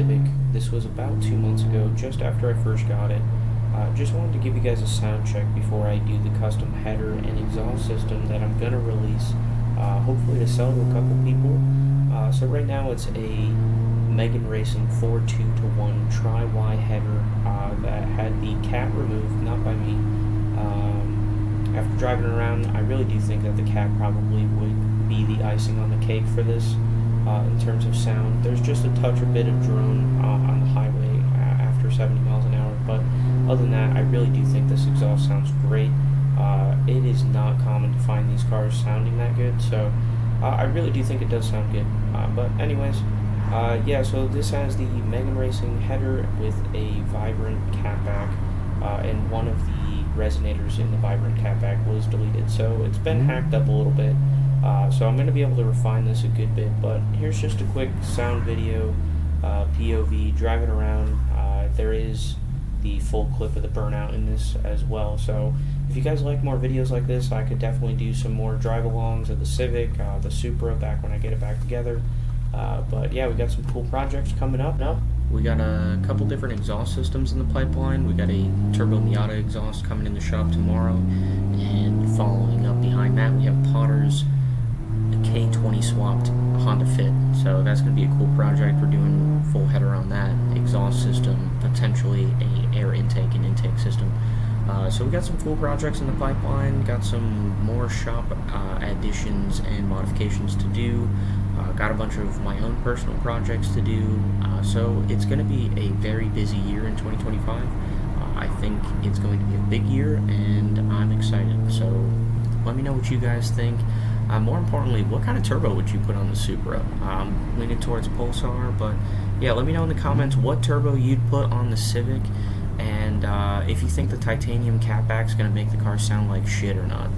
Civic. This was about 2 months ago, just after I first got it. Just wanted to give you guys a sound check before I do the custom header and exhaust system that I'm going to release, hopefully to sell to a couple people. So right now it's a Megan Racing 4.2-to-1 tri-Y header that had the cap removed, not by me. After driving around, I really do think that the cap probably would be the icing on the cake for this in terms of sound. There's just a touch or bit of drone on the highway after 70 miles an hour, but other than that, I really do think this exhaust sounds great. It is not common to find these cars sounding that good, so I really do think it does sound good. But anyways, yeah, so this has the Megan Racing header with a vibrant catback, and one of the resonators in the vibrant catback was deleted, so it's been hacked up a little bit. So I'm going to be able to refine this a good bit, but here's just a quick sound video, POV, driving around. There is the full clip of the burnout in this as well, so if you guys like more videos like this, I could definitely do some more drive-alongs of the Civic, the Supra, back when I get it back together. But yeah, we got some cool projects coming up now. We got a couple different exhaust systems in the pipeline. We got a Turbo Miata exhaust coming in the shop tomorrow, and following up behind that, we have Potter's K20 swapped Honda Fit. So that's going to be a cool project. We're doing full header on that exhaust system, potentially a air intake and intake system. So we got some cool projects in the pipeline, got some more shop additions and modifications to do, got a bunch of my own personal projects to do, so it's going to be a very busy year in 2025. I think it's going to be a big year, and I'm excited, so let me know what you guys think. More importantly, what kind of turbo would you put on the Supra? I'm leaning towards Pulsar, but yeah, let me know in the comments what turbo you'd put on the Civic, and if you think the titanium catback is going to make the car sound like shit or not.